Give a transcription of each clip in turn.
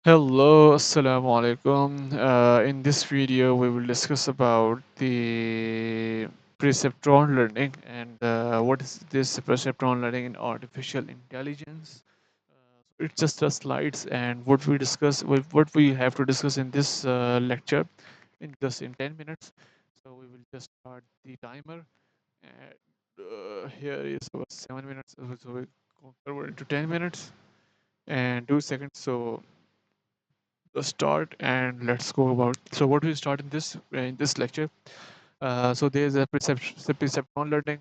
Hello, assalamu alaikum. In this video, we will discuss about the perceptron learning and what is this perceptron learning in artificial intelligence. It's just the slides and what we discuss, what we have to discuss in this lecture in just in 10 minutes. So we will just start the timer. And here is about 7 minutes, so we convert into 10 minutes and 2 seconds. So the start and let's go about so what we start in this lecture. So there's a perceptron learning.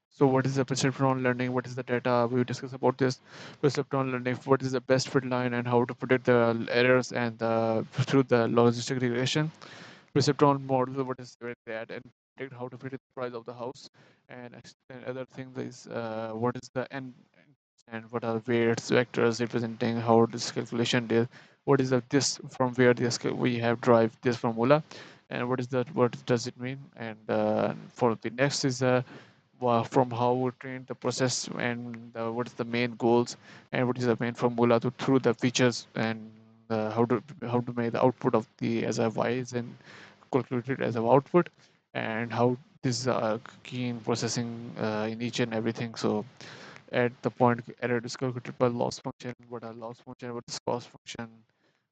So what is the perceptron learning, what is the data we will discuss about this perceptron learning, what is the best fit line and how to predict the errors and through the logistic regression perceptron model, what is that, and predict how to predict the price of the house. And other things is what is the n and what are weights vectors representing how this calculation is, what is the this from where we have derived this formula, and what is that, what does it mean. And for the next is from how we train the process and what is the main goals and what is the main formula to through the features and how to make the output of the as a y and calculated as a output, and how this key in processing in each and everything. So at the point error is calculated by loss function, what are loss function, what is cost function.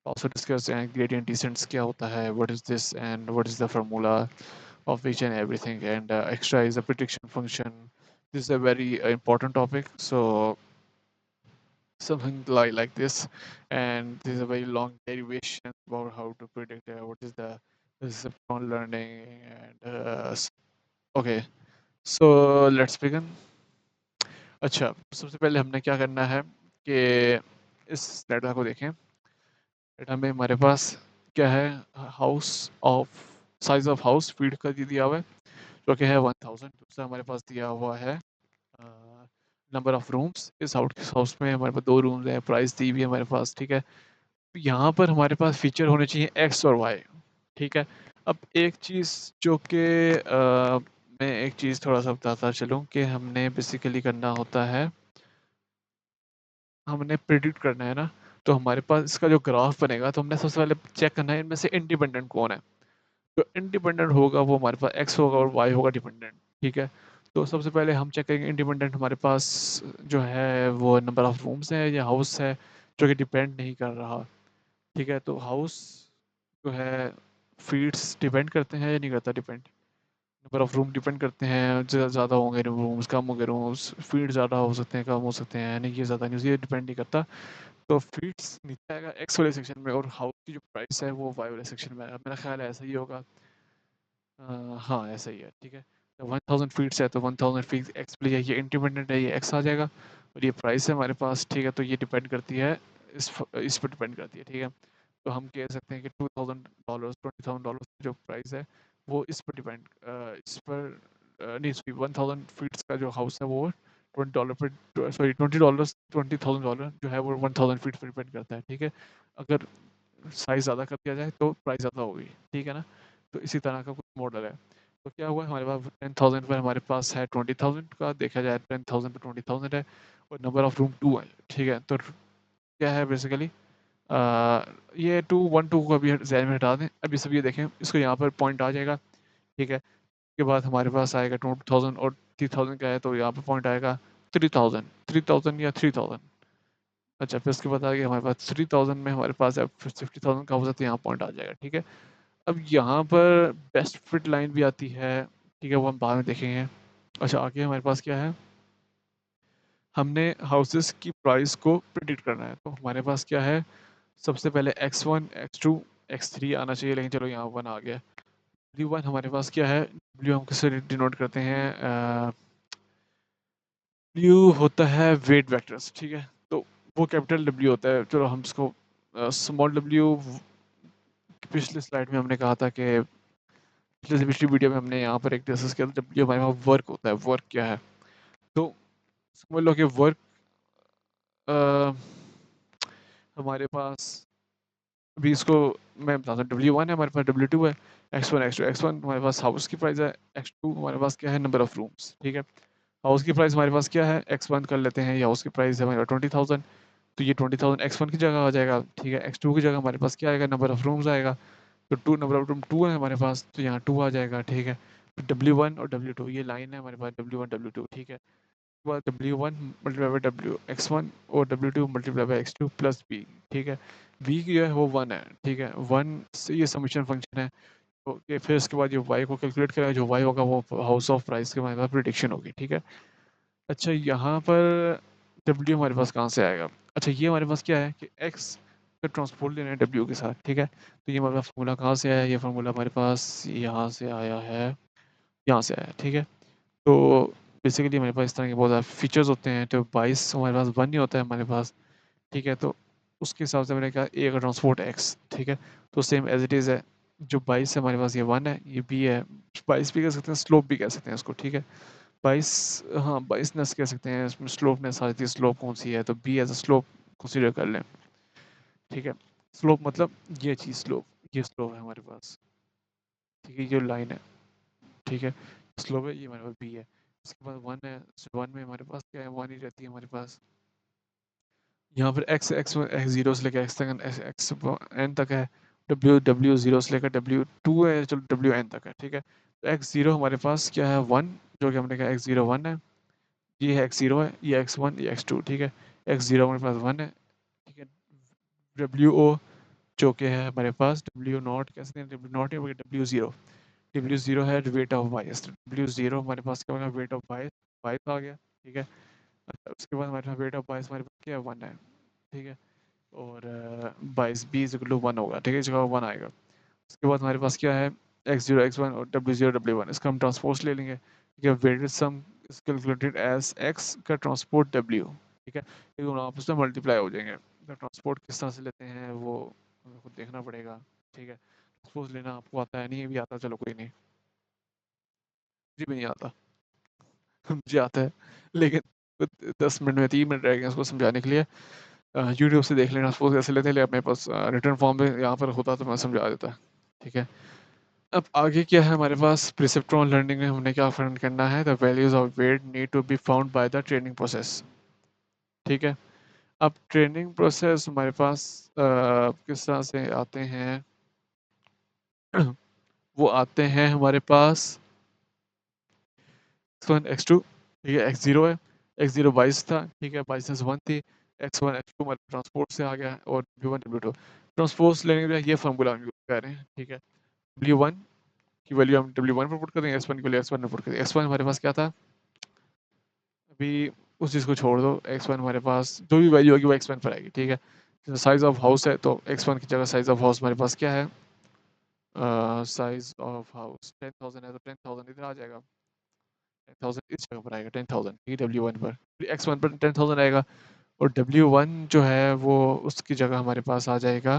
Also discuss gradient descents kya hota hai, what is this and what is the formula of each and everything. And extra is a prediction function. This is a very important topic. So something like this, and this is a very long derivation about how to predict what is the perceptron learning. And okay, so let's begin. अच्छा, सबसे पहले हमने क्या करना है कि इस data को देखें। डाटा में हमारे पास क्या है, house of size of house feed का दिया हुआ है जो कि है 1000। दूसरा हमारे पास दिया हुआ है नंबर ऑफ रूम्स। इस हाउस में हमारे पास 2 रूम्स हैं, प्राइस दी हुई है हमारे पास, ठीक है। तो यहाँ पर हमारे पास फीचर होने चाहिए एक्स और वाई, ठीक है। अब एक चीज़ जो कि मैं एक चीज़ थोड़ा-सा बताता चलूँ कि हमने बेसिकली करना होता है, हमने प्रेडिक्ट करना है ना, तो हमारे पास इसका जो ग्राफ बनेगा तो हमने सबसे पहले चेक करना है इनमें से इंडिपेंडेंट कौन है। जो इंडिपेंडेंट होगा वो हमारे पास एक्स होगा और वाई होगा डिपेंडेंट, ठीक है। तो सबसे पहले हम चेक करेंगे इंडिपेंडेंट हमारे पास जो है वो नंबर ऑफ रूम्स है या हाउस है जो कि डिपेंड नहीं कर रहा, ठीक है। तो हाउस जो है फीड्स डिपेंड करते हैं या नहीं करता, depend. Number of room depend करते हैं, ज़्यादा होंगे रूम्स, कम होंगे रूम्स, फीड ज़्यादा हो सकते हैं, कम हो सकते हैं, यानी ये ज़्यादा नहीं, ये डिपेंड नहीं करता। तो फीड्स नीचे आएगा एक्स वाले सेक्शन में और हाउस की जो प्राइस है वो वाई वाले सेक्शन में आएगा। मेरा ख्याल है ऐसा ही होगा। हाँ, ऐसा ही है, ठीक है। तो 1000 फीट्स है तो 1000 फीट एक्स पे ये इंडिपेंडेंट है, ये एक्स आ जाएगा। और ये प्राइस है हमारे पास, ठीक है। तो ये डिपेंड करती है इस पर डिपेंड करती है, ठीक है। तो हम कह सकते हैं कि $2000 $20,000 जो प्राइस है वो इस पर डिपेंड इस पर नहीं, सॉरी, 1000 फीट्स का जो हाउस है वो $20 पर, सॉरी, $20 $20,000 जो है वो 1000 फीट पर डिपेंड करता है, ठीक है। अगर साइज़ ज़्यादा कर दिया जाए तो प्राइस ज़्यादा होगी, ठीक है ना। तो इसी तरह का कुछ मॉडल है। तो क्या हुआ हमारे पास 10,000 पर हमारे पास है 20,000 का, देखा जाए 10,000 पे 20,000 है और नंबर ऑफ रूम 2 है, ठीक है। तो क्या है बेसिकली ये 2 1 2 को अभी ज़हन में हटा दें। अभी सब ये देखें, इसको यहाँ पर पॉइंट आ जाएगा, ठीक है। उसके बाद हमारे पास आएगा 2000 और 3000 का है तो यहाँ पे पॉइंट आएगा 3000 3000 या 3000। अच्छा, फिर उसके बाद आ गया हमारे पास 3000 में हमारे पास अब 50,000 का हो तो यहाँ पॉइंट आ जाएगा, ठीक है। अब यहाँ पर बेस्ट फिट लाइन भी आती है, ठीक है, वो हम बाद में देखेंगे। अच्छा, आगे हमारे पास क्या है, हमने हाउसेस की प्राइस को प्रिडिक्ट करना है। तो हमारे पास क्या है, सबसे पहले x1 x2 x3 आना चाहिए, लेकिन चलो यहाँ 1 आ गया। W1 हमारे पास क्या है, W हम किससे डिनोट करते हैं, W होता है वेट वेक्टर्स, ठीक है। तो वो कैपिटल W होता है। चलो हम इसको स्मॉल w, पिछली स्लाइड में हमने कहा था कि पिछले पिछली वीडियो में हमने यहाँ पर एक डिस्कस किया था, जब ये हमारे पास वर्क होता है, वर्क क्या है। तो समझ लो कि वर्क हमारे पास, अभी इसको मैं बताता हूँ, W1 है हमारे पास, W2 है, X1 X2। X1 हमारे पास हाउस की प्राइस है, X2 हमारे पास क्या है, नंबर ऑफ रूम्स, ठीक है। हाउस की प्राइस हमारे पास क्या है, X1 कर लेते हैं, ये हाउस की प्राइस है हमारे पास 20,000। तो ये 20,000 x1 की जगह आ जाएगा, ठीक है। x2 की जगह हमारे पास क्या आएगा, नंबर ऑफ रूम्स आएगा। तो टू नंबर ऑफ रूम 2 है हमारे पास, तो यहाँ 2 आ जाएगा, ठीक है। W1 और W2 ये लाइन है हमारे पास, W1 W2, ठीक है। W1 multiply by W x1 और W2 multiply by x2 plus B, ठीक है। B की जो है वो 1 है, ठीक है। 1 से ये समीशन फंक्शन है। ओके, फिर उसके बाद जो y को कैलकुलेट करेगा, जो y होगा वो हाउस ऑफ प्राइस के हमारे पास प्रिडिक्शन होगी, ठीक है। अच्छा, यहाँ पर W हमारे पास कहाँ से आएगा? अच्छा, ये हमारे पास क्या है कि x का ट्रांसपोर्ट लेना है W के साथ, ठीक है। तो ये हमारे पास फार्मूला कहाँ से आया है? ये फार्मूला हमारे पास यहाँ से आया है, यहाँ से आया है, ठीक है। तो बेसिकली हमारे पास इस तरह के बहुत ज़्यादा फीचर्स होते हैं। तो 22 हमारे पास 1 नहीं होता है हमारे पास, ठीक है। तो उसके हिसाब से मैंने कहा ए का ट्रांसपोर्ट x, ठीक है। तो सेम एज इट इज़ है, जो 22 है हमारे पास ये 1 है, ये b है। 22 भी कह सकते हैं, स्लोप भी कह सकते हैं इसको, ठीक है। 22, हाँ 22नेस कह सकते हैं, इसमें स्लोपनेस आ जाती है। स्लोप कौन सी है, तो b as a slope consider कर लें, ठीक है। स्लोप मतलब ये चीज़ स्लोप, ये स्लोप है हमारे पास, ठीक है। ये लाइन है, ठीक है। स्लोप है, ये हमारे पास b है। इसके बाद 1 है, 1 में हमारे पास क्या है, 1 ही रहती है हमारे पास। यहाँ पर x जीरो से लेकर x तक, x n तक है। w जीरो से लेकर w2 है, चलो wn तक है, ठीक है। तो x जीरो हमारे पास क्या है, 1, जो कि हमने कहा x जीरो 1 है। ये है x जीरो है, ये x1, ये x2, ठीक है। x जीरो हमारे पास 1 है, ठीक है। wo जो कि है हमारे पास w नॉट, कह सकते हैं w नॉट है, w जीरो। w जीरो है वेट ऑफ बाइस, w जीरो हमारे पास क्या होगा, वेट ऑफ बाइस, बाइस आ गया, ठीक है। उसके बाद हमारे पास वेट ऑफ बाइस हमारे पास क्या है, 1 है, ठीक है। और 22 B = 1 होगा, ठीक है, जगह 1 आएगा। उसके बाद हमारे पास क्या है, x0 x1 और w0 w1, इसका हम ट्रांसपोज ले लेंगे, ठीक है। Weighted sum is calculated as x का ट्रांसपोर्ट w, ठीक है। ये दोनों आपस में मल्टीप्लाई हो जाएंगे। तो ट्रांसपोर्ट किस तरह से लेते हैं वो हमें खुद देखना पड़ेगा, ठीक है। ट्रांसपोज लेना आपको आता है? नहीं, ये भी आता, चलो कोई नहीं, मुझे भी नहीं आता। मुझे आता है, लेकिन 10 मिनट में 3 मिनट रह गए उसको समझाने के लिए। यूट्यूब से देख लेना, सपोज कैसे लेते हैं, अपने पास रिटर्न फॉर्म में यहाँ पर होता तो मैं समझा देता, ठीक है। अब आगे क्या है हमारे पास, प्रिसेप्ट्रॉन लर्निंग में हमने क्या फाइंड करना है, the values of weight need to be found by the training process, ठीक है। अब ट्रेनिंग प्रोसेस हमारे पास किस तरह से आते हैं वो आते हैं हमारे पास x1 x2, ठीक है। x0 है, x0 22 था, ठीक है, 22 1 थी। x1 x2 हमारे ट्रांसपोर्ट से आ गया, और w1 w2 ट्रांसपोज लेने के लिए ये फार्मूला हम यूज कर रहे हैं, ठीक है। w1 की वैल्यू हम w1 पर पुट कर देंगे, x1 की वैल्यू x1 में पुट कर देंगे। x1 हमारे पास क्या था, अभी उस चीज़ को छोड़ दो, x1 हमारे पास जो भी वैल्यू होगी वो x1 पर आएगी, ठीक है। साइज ऑफ हाउस है, तो x1 की जगह साइज ऑफ हाउस हमारे पास क्या है, साइज ऑफ हाउस 10,000 है, तो 10,000 इधर आ जाएगा, 10,000 इस जगह पर आएगा, 10,000, ठीक है, w1 पर। x1 पर 10,000 आएगा, और w1 जो है वो उसकी जगह हमारे पास आ जाएगा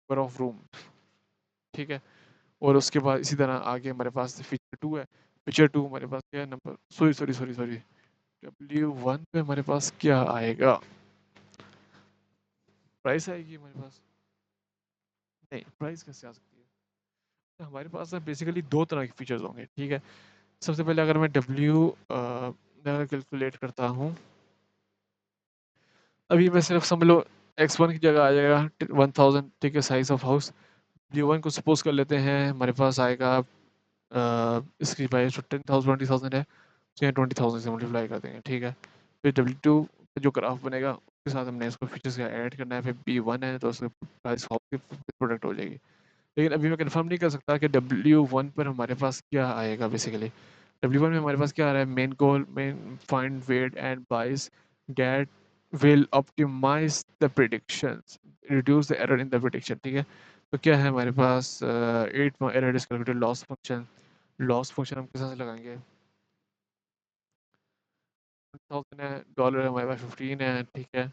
नंबर ऑफ रूम, ठीक है। और उसके बाद इसी तरह आगे हमारे पास फीचर 2 है। फीचर 2 हमारे पास क्या है, number, sorry sorry sorry sorry, w1 पे हमारे पास क्या आएगा, प्राइस आएगी हमारे पास। नहीं, प्राइस कैसे आ सकती है, तो हमारे पास ना बेसिकली दो तरह के फीचर्स होंगे, ठीक है। सबसे पहले अगर मैं कैलकुलेट करता हूँ, अभी मैं सिर्फ समझ लो x1 की जगह आ जाएगा 1000, ठीक है, साइज ऑफ हाउस। w1 को सपोज कर लेते हैं हमारे पास आएगा इसकी प्राइस 10,000 20,000 है, तो यहाँ 20,000 से मल्टीप्लाई कर देंगे, ठीक है। फिर W2 का जो ग्राफ बनेगा उसके साथ हमने इसको फीचर्स का ऐड करना है, फिर B1 है तो उसके प्राइस की प्रोडक्ट हो जाएगी। लेकिन अभी मैं कंफर्म नहीं कर सकता कि W1 पर हमारे पास क्या आएगा। बेसिकली W1 में हमारे पास क्या आ रहा है, main goal, main find weight and bias get will optimize the predictions, reduce the error in the prediction, ठीक है। तो क्या है हमारे पास 8 error is calculated loss function. Loss function हम किस तरह से लगाएंगे, 1000 है, डॉलर हमारे पास 15 है, ठीक है।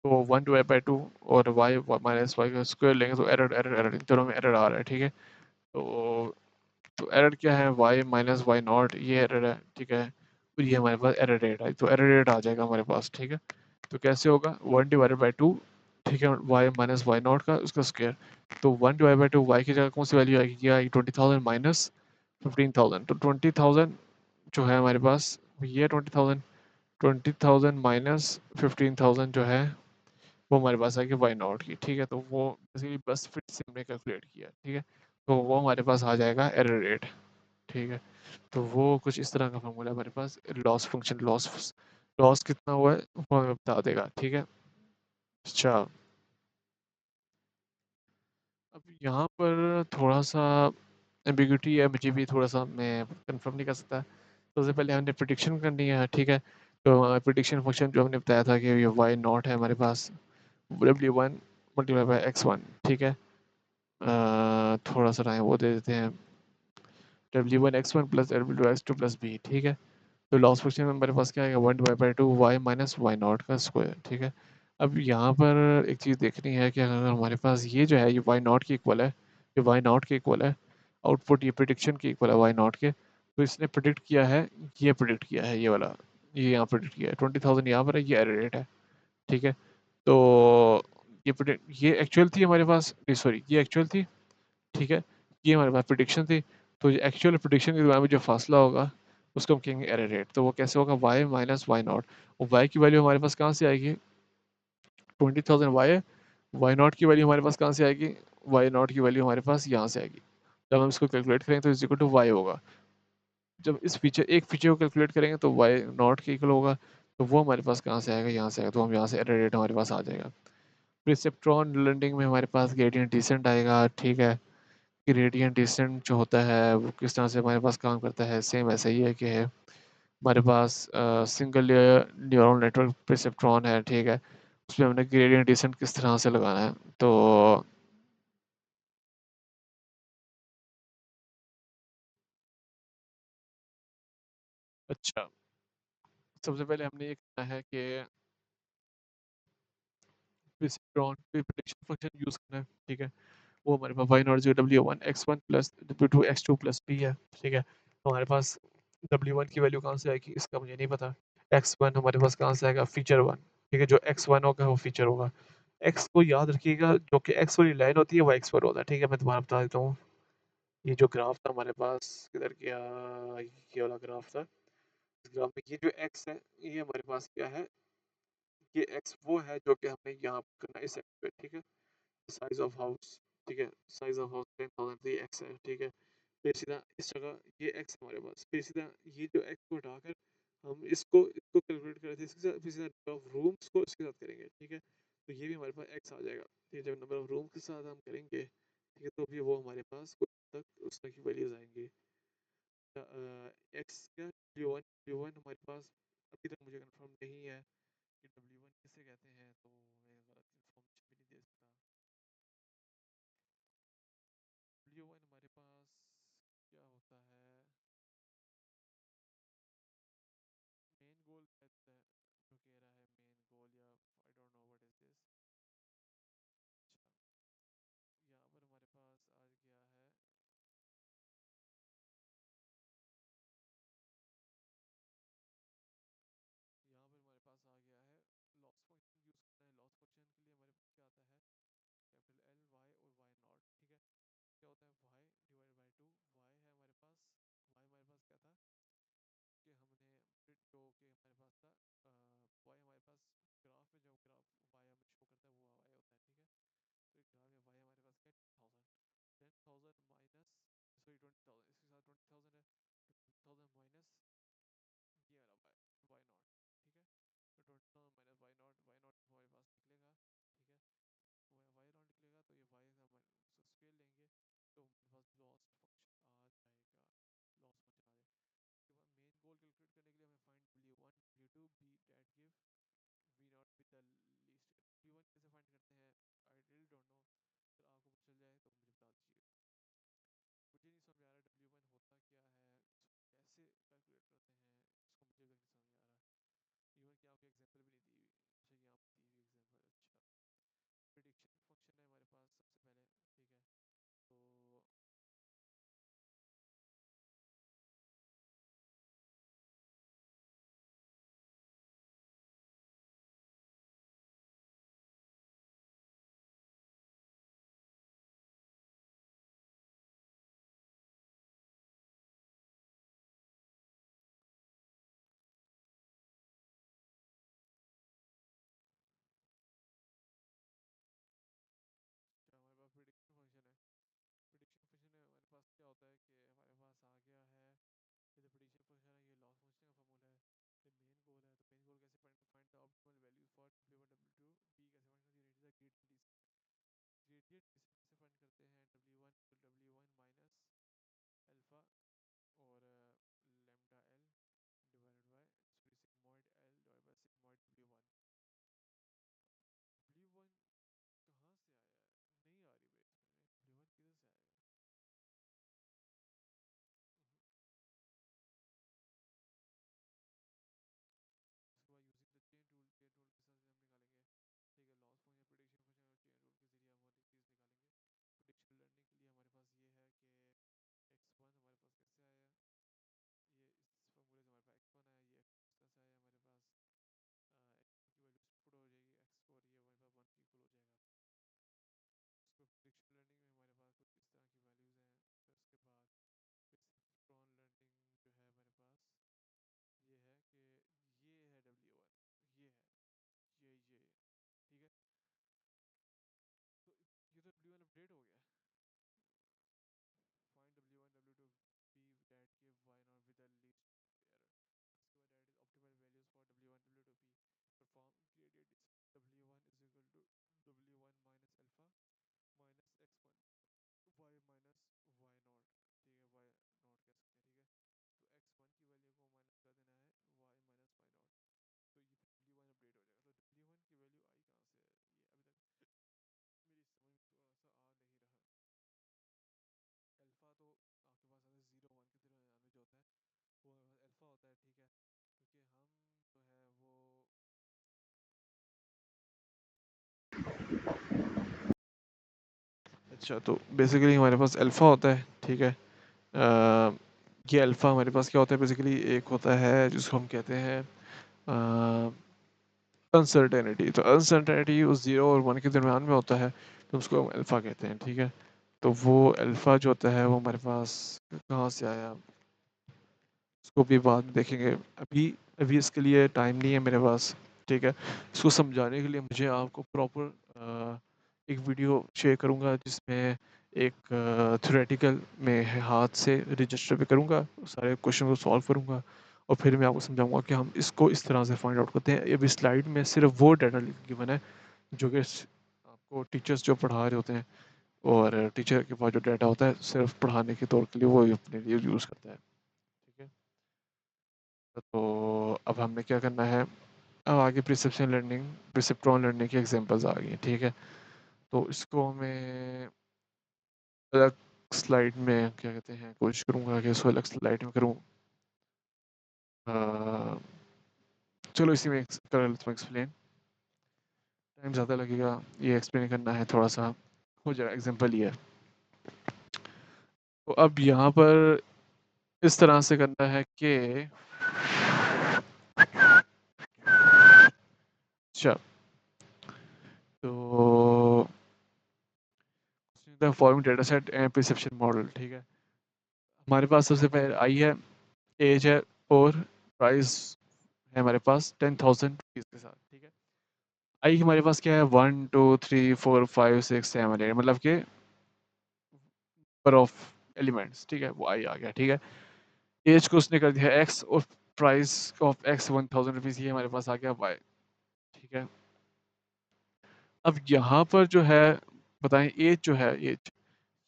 तो 1/2 और y माइनस वाई का स्क्वायर लेंगे तो एरर एरर एरर इन दोनों में एरर आ रहा है, ठीक है। तो एरर क्या है, y माइनस वाई नॉट, ये एरर है, ठीक है। और ये हमारे पास एरर रेट है, तो एरर रेट आ जाएगा हमारे पास, ठीक है। तो कैसे होगा, 1/2, ठीक है, y माइनस वाई नॉट का उसका स्क्वायर। तो 1/2 y की जगह कौन सी वैल्यू आएगी, ये आएगी 20,000 माइनस 15,000, तो 20,000 जो है हमारे पास ये 20,000, 20,000 माइनस 15,000 जो है वो हमारे पास आ गया वाई नॉट की, ठीक है। तो वो बेसिकली बस फिर से हमने कैलकुलेट किया, ठीक है। तो वो हमारे पास आ जाएगा एरर रेट, ठीक है। तो वो कुछ इस तरह का फॉर्मूला हमारे पास लॉस फंक्शन, लॉस लॉस कितना हुआ है वो हमें बता देगा, ठीक है। अच्छा, अब यहाँ पर थोड़ा सा एम्बिग्यूटी है, मुझे भी थोड़ा सा मैं कंफर्म नहीं कर सकता। सबसे पहले हमने प्रिडिक्शन करनी है, ठीक है। तो प्रिडिक्शन फंक्शन जो हमने बताया था कि ये वाई नॉट है हमारे पास W1 मल्टीप्लाई बाई X1, ठीक है। थोड़ा सा टाइम वो दे देते हैं, W1 X1 plus W2 X2 plus B, ठीक है। तो लॉस फंक्शन में हमारे पास क्या आएगा, 1/2 वाई माइनस वाई नॉट का स्क्वायर, ठीक है। अब यहाँ पर एक चीज़ देखनी है कि अगर हमारे पास ये जो है ये वाई नॉट की इक्वल है, ये वाई नॉट के इक्वल है, आउटपुट ये प्रिडिक्शन की इक्वल है वाई नॉट के, तो इसने प्रिडिक्ट किया है, ये प्रिडिक्ट किया है, ये वाला, ये यहाँ प्रिडिक्ट किया है 20,000 यहाँ पर है, ये एरर रेट है, ठीक है। तो ये प्रिडिक्ट, ये एक्चुअल थी हमारे पास, सॉरी ये एक्चुअल थी, ठीक है। ये हमारे पास प्रिडिक्शन थी। तो एक्चुअल प्रिडिक्शन के दरम्यान में जो फासला होगा उसको हम कहेंगे एरर रेट। तो वो कैसे होगा, वाई माइनस वाई नॉट, और वाई की वैल्यू हमारे पास कहाँ से आएगी, 20,000 वाई है, वाई नॉट की वैल्यू हमारे पास कहाँ से आएगी, वाई नॉट की वैल्यू हमारे पास यहाँ से आएगी। जब हम इसको कैलकुलेट करेंगे तो इज इक्वल टू वाई होगा। जब इस फीचर, एक फीचर को कैलकुलेट करेंगे तो वाई नॉट के इक्वल होगा, तो वो हमारे पास कहाँ से आएगा, यहाँ से आएगा। तो हम यहाँ से एरर रेट हमारे पास आ जाएगा। प्रिसेप्ट्रॉन लर्निंग में हमारे पास ग्रेडियंट डिसेंट आएगा, ठीक है। ग्रेडियंट डिसेंट जो होता है वो किस तरह से हमारे पास काम करता है, सेम ऐसा ही है कि है हमारे पास single layer neural network perceptron है, ठीक है। उसमें हमने ग्रेडियंट डिसेंट किस तरह से लगाना है, तो अच्छा, सबसे पहले हमने ये करना है कि परसेप्ट्रॉन पे प्रेडिक्शन फंक्शन यूज़ करना है, ठीक है। वो हमारे पास y naught 0 W1 X1 plus W2 X2 plus b है, ठीक है। तो हमारे पास W1 की वैल्यू कहाँ से आएगी इसका मुझे नहीं पता। X1 हमारे पास कहाँ से आएगा, फीचर वन, ठीक है। जो X1 होगा वो फीचर होगा। X को याद रखिएगा, जो कि X वाली लाइन होती है वो X1 होता है, ठीक है। मैं तुम्हारा बता देता हूँ, ये जो ग्राफ था हमारे पास किधर गया, ये वाला ग्राफ था। इस ग्राफ में ये जो X है ये हमारे पास क्या है, ये X वो है जो कि हमें यहाँ करना है इस X पे, ठीक है। साइज ऑफ हाउस, ठीक है। साइज ऑफ हाउस 10,000 ये X है, ठीक है। फिर सीधा इस जगह ये X हमारे पास, फिर सीधा ये जो X को हटाकर हम इसको इसको कैलकुलेट करते हैं इसके साथ, फिर सीधा नंबर ऑफ रूम्स को इसके साथ करेंगे, ठीक है। तो ये भी हमारे पास X आ जाएगा। ये जब नंबर ऑफ रूम के साथ हम करेंगे, ठीक है, तो भी वो हमारे पास कुछ हद तक उस तरह की वैल्यूज आएंगी। एक्स का W1 हमारे पास अभी तक मुझे कंफर्म नहीं है कि W1 किसे कहते हैं, तो मैं गलत इन्फॉर्मेशन भी नहीं दे सकता। W1 हमारे पास क्या होता है, मेन गोल शायद है, जो कह रहा है मेन गोल, या I don't know what is this. अच्छा, यहाँ पर हमारे पास आ गया है, यहाँ पर हमारे पास आ गया है लॉस फंक्शन यूज करना है। लॉस फंक्शन के लिए हमारे पास क्या आता है, कैपिटल एल वाई और वाई नॉट, ठीक है। क्या होता है, Y divide by two, Y है हमारे पास, वाई हमारे पास क्या था कि हमने जो कि हमारे पास था, वाई हमारे पास ग्राफ में, जो ग्राफ वाई हमें शो करता है वो वाई होता है, ठीक है। तो एक ग्राफ में वाई हमारे पास क्या है, 10,000 माइनस, सॉरी 20,000, इसके साथ 20,000 है, 20,000 माइनस ये वाला वाई, वाई नॉट, ठीक है। तो 20,000 minus Y naught, Y naught हमारे पास निकलेगा, ठीक है। वाई नॉट निकलेगा तो ये वाई से हम उसको स्केल लेंगे, तो हमारे पास लॉस्ट फंक्शन आ जाएगा, लॉस फंक्शन आ जाएगा। उसके बाद मेन गोल कैलकुलेट करने के लिए हमें find W1 W2 be that give we not with the least. W1 कैसे फाइंड करते हैं, आई रियली डोंट नो। अगर आपको पता चल जाए तो मुझे बता दीजिए। मुझे नहीं समझ आ रहा W1 होता क्या है, इसको कैसे कैलकुलेट करते हैं, इसको मुझे भी नहीं समझ आ रहा। इवन कि आपको एग्जांपल भी नहीं दी हुई। अच्छा, यहाँ पे दी हुई एग्जांपल, अच्छा। प्रिडिक्शन फंक्शन है हमारे पास सबसे पहले, ठीक है। तो ये से फाइंड करते हैं W1 माइनस अल्फा और lambda L divided by sorry sigmoid L divided by sigmoid W1 कहाँ से आया है? नहीं आ रही भाई इसमें W1 किधर से आएगा? उसके बाद यूजिंग द चेन रूल के साथ हम निकालेंगे। ठीक है, लॉस फंक्शन प्रेडिक्शन फंक्शन और चेन रूल के जरिए हम वो चीज़ निकालेंगे। प्रेडिक्शन लर्निंग के लिए हमारे पास ये है कि x1 हमारे पास कैसे आया, ये इस फॉर्मूले से हमारे पास x1 आया, ये इस तरह से आया हमारे पास x की वैल्यू पुट हो जाएगी x को और ये हमारे पास 1 के इक्वल हो जाएगा। उसको प्रेडिक्शन लर्निंग में हमारे पास कुछ इस तरह की वैल्यूज़ हैं। फिर उसके बाद प्रिसिप्ट्रॉन लर्निंग जो है हमारे पास ये है कि ये है W1, ये है ये ठीक है। तो ये तो W1 अपडेट हो गया। Find W1 W2 P that give Y not with the least error। उसके बाद that is optimal values for W1 W2 P perform gradient is W1 is equal to W1 minus alpha minus x1 y minus y not. ठीक है, y not कह सकते हैं। ठीक है, तो x1 की वैल्यू को माइनस कर देना है y माइनस y नॉट। तो ये W1 अपडेट हो जाएगा। तो W1 की वैल्यू आई कहाँ से है, ये अभी तक मेरी समझ में थोड़ा सा आ नहीं रहा। अल्फा तो आपके पास अगर 0 1 के दरमियान में जो होता है वो अल्फा होता है। ठीक है, क्योंकि हम जो है वो अच्छा, तो बेसिकली हमारे पास अल्फा होता है। ठीक है, ये अल्फा हमारे पास क्या होता है, बेसिकली एक होता है जिसको हम कहते हैं अनसर्टेनिटी। तो अनसर्टेनिटी उस 0 और 1 के दरमियान में होता है, तो उसको हम अल्फा कहते हैं। ठीक है, तो वो अल्फा जो होता है वो हमारे पास कहाँ से आया, उसको भी बाद में देखेंगे। अभी अभी इसके लिए टाइम नहीं है मेरे पास। ठीक है, इसको समझाने के लिए मुझे आपको प्रॉपर एक वीडियो शेयर करूँगा जिसमें एक थ्योरेटिकल में हाथ से रजिस्टर पे करूँगा, सारे क्वेश्चन को सॉल्व करूँगा और फिर मैं आपको समझाऊंगा कि हम इसको इस तरह से फाइंड आउट करते हैं। अभी स्लाइड में सिर्फ वो डाटा गिवन है जो कि आपको टीचर्स जो पढ़ा रहे होते हैं, और टीचर के पास जो डाटा होता है सिर्फ पढ़ाने के तौर के लिए वो अपने लिए यूज़ करता है। ठीक है, तो अब हमने क्या करना है, अब आगे प्रिसेप्शन लर्निंग प्रिसेप्ट्रॉन लर्निंग की एग्जांपल्स आ गई हैं। ठीक है, तो इसको मैं अलग स्लाइड में क्या कहते हैं कोशिश करूँगा कि इसको अलग स्लाइड में करूँ। अ, चलो इसी में कर लेता हूँ एक्सप्लेन। टाइम ज़्यादा लगेगा, ये एक्सप्लेन करना है थोड़ा सा, हो जाएगा। एग्जांपल ये है, तो अब यहाँ पर इस तरह से करना है कि अच्छा, तो the following data set and perception model. ठीक है, हमारे पास सबसे पहले आई है, एज है और प्राइस है हमारे पास 10,000 रुपीज़ के साथ। ठीक है, आई हमारे पास क्या है 1 2 3 4 5 6 7 8, मतलब कि नंबर ऑफ एलिमेंट्स। ठीक है, वो आई आ गया। ठीक है, एज को उसने कर दिया एक्स और प्राइस ऑफ एक्स 1,000 रुपीज़, ये हमारे पास आ गया वाई। ठीक है, अब यहाँ पर जो है बताएं एज जो है एज,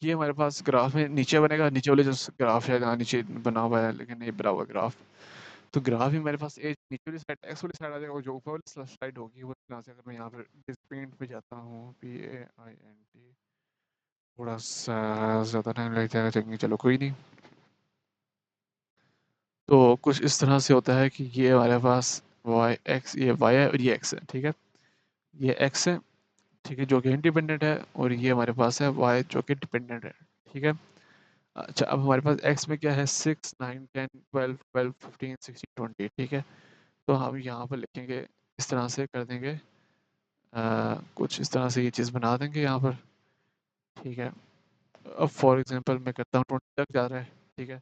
ये हमारे पास ग्राफ में नीचे बनेगा, नीचे वाले जो ग्राफ है जहाँ नीचे बना हुआ है लेकिन नहीं बना हुआ ग्राफ, तो ग्राफ ही हमारे पास एज नीचे वाली साइड एक्स वाली साइड आ जाएगा और जो ऊपर वाली साइड होगी वो यहाँ से, अगर मैं यहाँ पर इस पेंट पे जाता हूँ PAINT, थोड़ा सा ज़्यादा टाइम लग जाएगा चेकिंग, चलो कोई नहीं। तो कुछ इस तरह से होता है कि ये हमारे पास वाई एक्स, ये वाई है और ये एक्स है। ठीक है, ये एक्स है, ठीक है, जो कि इंडिपेंडेंट है, और ये हमारे पास है वाई जो कि डिपेंडेंट है। ठीक है, अच्छा, अब हमारे पास एक्स में क्या है 6 9 10 12 12 15 16 20। ठीक है, तो हम यहाँ पर लिखेंगे, इस तरह से कर देंगे, कुछ इस तरह से ये चीज़ बना देंगे यहाँ पर। ठीक है, अब फॉर एग्जांपल मैं करता हूँ 20 तक जा रहा है। ठीक है,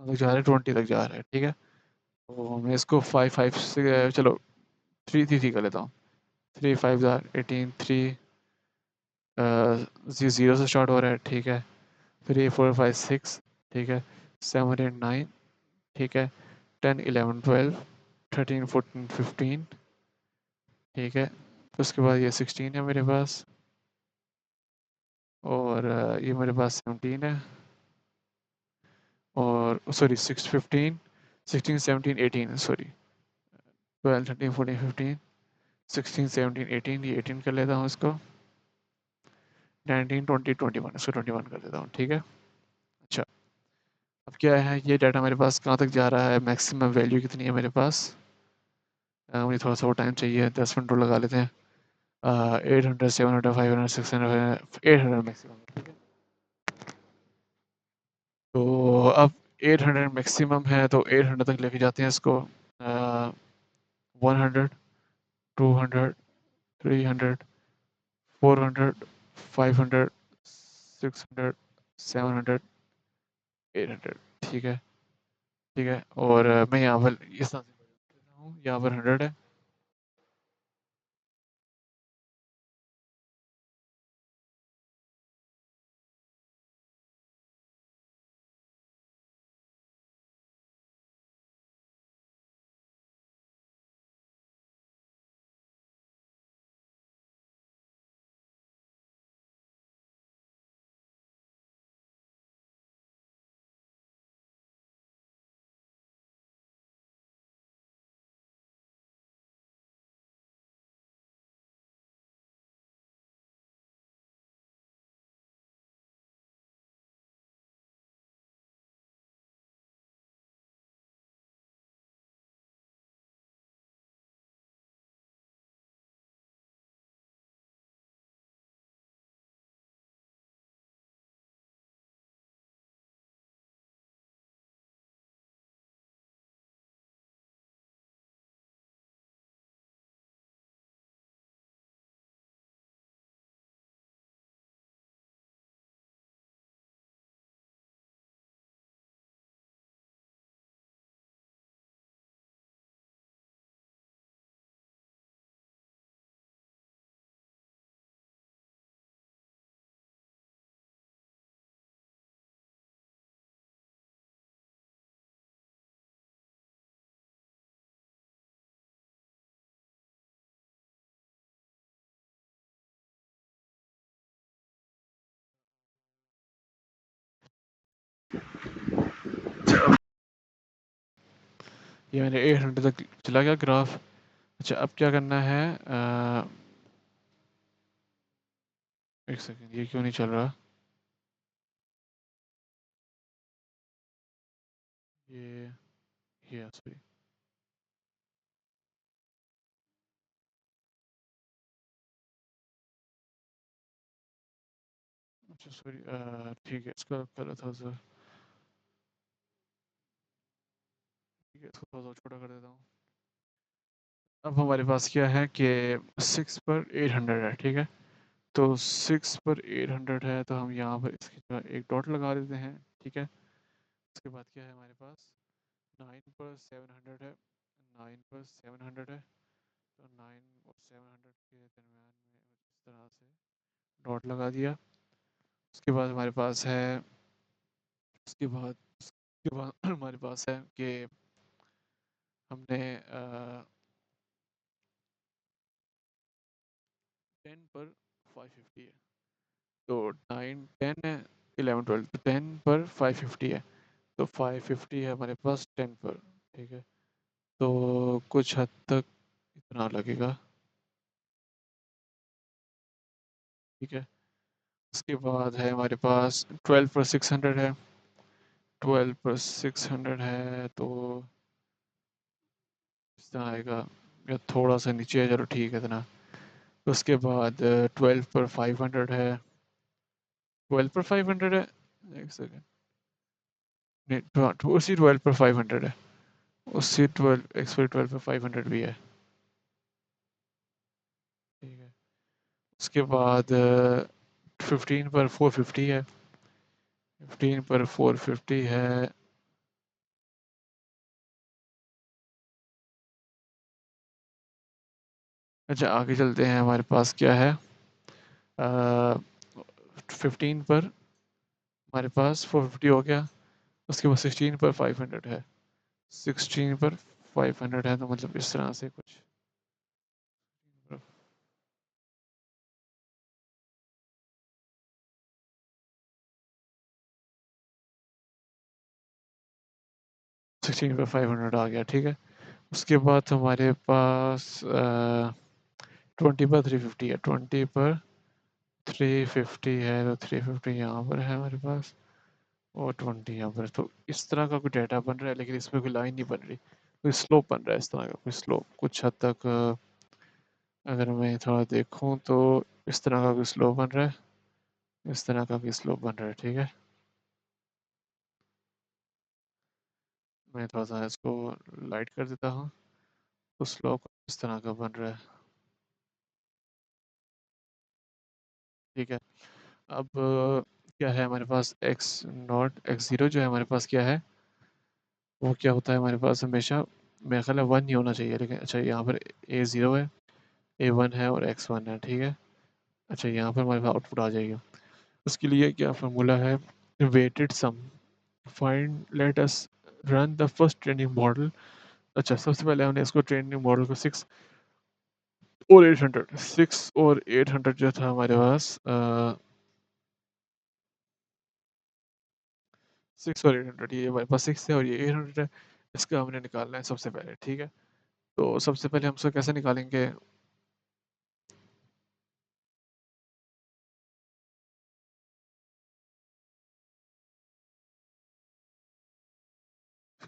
कहाँ तक जा रहा है, 20 तक जा रहा है। ठीक है, तो मैं इसको 5 5 से चलो 3 3 3 कर लेता हूँ। 3 5 ज़ार 18 3 जीरो से स्टार्ट हो रहा है। ठीक है, 3 4 5 6। ठीक है, 7 8 9। ठीक है, 10 11 12 13 14 15। ठीक है, उसके बाद ये 16 है मेरे पास। और ये मेरे पास 17 है, और सॉरी 6 15 16 17 18, सॉरी 12 13 14 15 16 17 18, ये 18 कर लेता हूँ इसको, 19 20 21, इसको 21 कर देता हूँ, ठीक है। अच्छा, अब क्या है, ये डाटा मेरे पास कहाँ तक जा रहा है, मैक्सिमम वैल्यू कितनी है मेरे पास। मुझे थोड़ा सा वो टाइम चाहिए, 10 मिनट और लगा लेते हैं। 800 700 500 600 800 मैक्सिमम। तो अब 800 मैक्सिमम है, तो 800 तक लेके जाते हैं इसको। 100 200 300 400 500 600 700 800, ठीक है। ठीक है, और मैं यहाँ पर इस तरह से देता हूँ, यहाँ पर 100 है। ये मैंने 800 तक चला गया ग्राफ। अच्छा, अब क्या करना है, एक सेकेंड, ये क्यों नहीं चल रहा, ये ये सॉरी, अच्छा सॉरी, ठीक है, इसका करा था सर, ठीक है, इसको थोड़ा सा छोटा कर देता हूँ। अब हमारे पास क्या है कि 6 पर 800 है, ठीक है। तो 6 पर 800 है, तो हम यहाँ पर इसकी जगह एक डॉट लगा देते हैं, ठीक है। उसके बाद क्या है हमारे पास, 9 पर 700 है, 9 पर 700 है, तो 9 और 700 के दरमियान में इस तरह से डॉट लगा दिया। उसके बाद हमारे पास है, उसके बाद हमारे पास है कि हमने 10 पर 550 है, तो 9 10 है, 11 12, तो 10 पर 550 है, तो 550 है हमारे पास 10 पर, ठीक है। तो कुछ हद तक इतना लगेगा, ठीक है। उसके बाद है हमारे पास 12 पर 600 है, 12 पर 600 है, तो इस तरह आएगा, या थोड़ा सा नीचे है, चलो ठीक है इतना। उसके बाद 12 पर 500 है, 12 पर 500 है, एक सेकेंड, नहीं उसी 12 पर 500 है, उसी 12 पर 500 भी है, ठीक है। उसके बाद 15 पर 450 है, 15 पर 450 है। अच्छा, आगे चलते हैं, हमारे पास क्या है, 15 पर हमारे पास 450 हो गया। उसके बाद 16 पर 500 है, 16 पर 500 है, तो मतलब इस तरह से कुछ। 16 पर 500 आ गया, ठीक है। उसके बाद हमारे पास 20 पर 350 है, 20 पर 350 है, तो 350 यहाँ पर है हमारे पास, और 20 यहाँ पर। तो इस तरह का कोई डाटा बन रहा है, लेकिन इसमें कोई लाइन नहीं बन रही, कोई स्लोप बन रहा है इस तरह का, कोई स्लोप कुछ हद तक। अगर मैं थोड़ा देखूँ तो इस तरह का कोई स्लोप बन रहा है, इस तरह का कोई स्लोप बन रहा है, ठीक है। मैं थोड़ा सा इसको लाइट कर देता हूँ, तो स्लोप इस तरह का बन रहा है, ठीक है। अब क्या है हमारे पास, एक्स नॉट एक्स ज़ीरो जो है हमारे पास क्या है, वो क्या होता है हमारे पास हमेशा, मेरा ख्याल है 1 नहीं होना चाहिए, लेकिन अच्छा यहाँ पर ए ज़ीरो है, ए वन है और एक्स वन है, ठीक है। अच्छा यहाँ पर हमारे पास आउटपुट आ जाएगी। उसके लिए क्या फार्मूला है, weighted sum, find let us run the first training model. अच्छा सबसे पहले हमने इसको ट्रेनिंग मॉडल को 6 और 800 जो था हमारे पास 6 और 800, ये हमारे पास 6 है और ये 800 है। इसका हमने निकालना है सबसे पहले, ठीक है। तो सबसे पहले हम इसको कैसे निकालेंगे,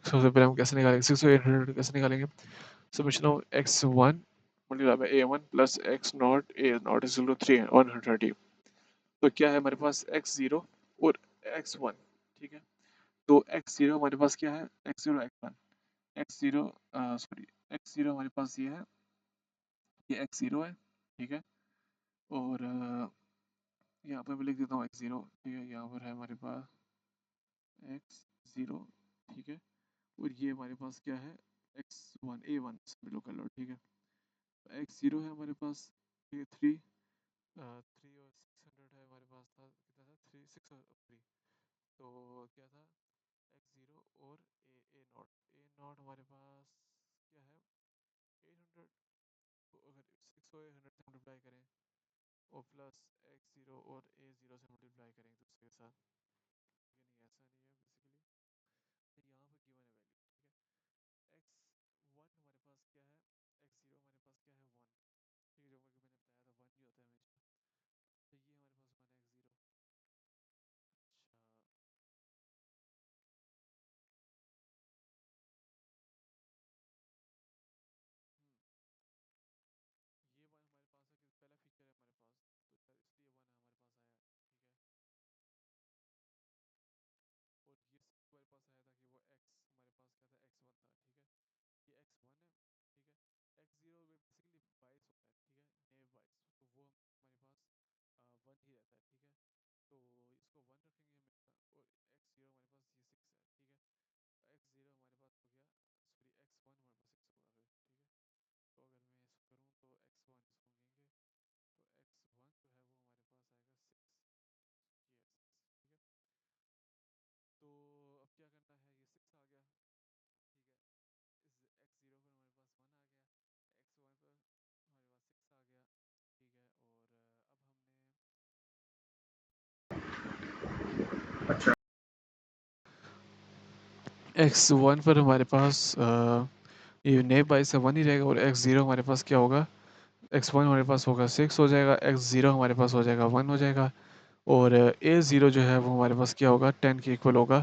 सबसे पहले हम कैसे निकालेंगे 6 और 800 कैसे निकालेंगे, summation of x1 multiply by a1 plus x naught is equal to 3 130। तो क्या है हमारे पास x0 और x1, ठीक है। तो x0 हमारे पास क्या है, x0 x1, x0 sorry, x0 हमारे पास ये है, ये x0 है, ठीक है। और यहाँ पर मैं लिख देता हूँ x0, ठीक है। यहाँ पर है हमारे पास x0, ठीक है। और ये हमारे पास क्या है, x1 a1 बिलो कर लो, ठीक है। x0 है हमारे पास, ठीक है, 3 और 600 है हमारे पास, था कितना था, 3 6 और 3, तो क्या था x0 और ए नॉट हमारे पास क्या है 800, तो अगर 6 और 800 से मल्टीप्लाई करें और प्लस x0 और a0 से मल्टीप्लाई करें तो उसके साथ, ये नहीं ऐसा नहीं है बेसिकली, तो यहाँ पर गिवन है वैल्यू, ठीक है। x1 हमारे पास क्या है, x0 हमारे पास क्या है 1, ठीक है, जो मैंने बताया था 1 ही होता है हमेशा। तो ये हमारे पास 1 है x0। अच्छा, ये वन हमारे पास है कि पहला फीचर है हमारे पास, तो इसलिए वन हमारे पास आया, ठीक है। और ये हमारे पास आया था कि वो एक्स हमारे पास क्या था, एक्स वन था, ठीक है। ये एक्स वन है, ठीक है। एक्स जीरो में बेसिकली बाईस होता है, ठीक है, नेव बाईस, तो वो हमारे पास वन ही रहता है, ठीक है। तो इसको वन रखेंगे हमेशा, और एक्स जीरो हमारे पास ये सिक्स है, ठीक है। एक्स जीरो हमारे पास हो गया, सॉरी एक्स वन हमारे पास सिक्स होगा फिर, ठीक है। तो अगर मैं इसको करूँ तो एक्स वन इसको लेंगे, तो एक्स वन जो है वो हमारे पास आएगा सिक्स, ये है सिक्स, ठीक है। तो अब क्या करना है, ये सिक्स आ गया, ठीक है। इस एक्स जीरो पर हमारे पास वन आ गया, एक्स वन पर हमारे पास सिक्स आ गया, ठीक है। और अब हमने एक्स वन पर हमारे पास ये नए बाईस से वन ही रहेगा, और एक्स ज़ीरो हमारे पास क्या होगा, एक्स वन हमारे पास होगा सिक्स हो जाएगा, एक्स ज़ीरो हमारे पास हो जाएगा वन हो जाएगा, और ए ज़ीरो जो है वो हमारे पास क्या होगा, 10 के इक्वल होगा।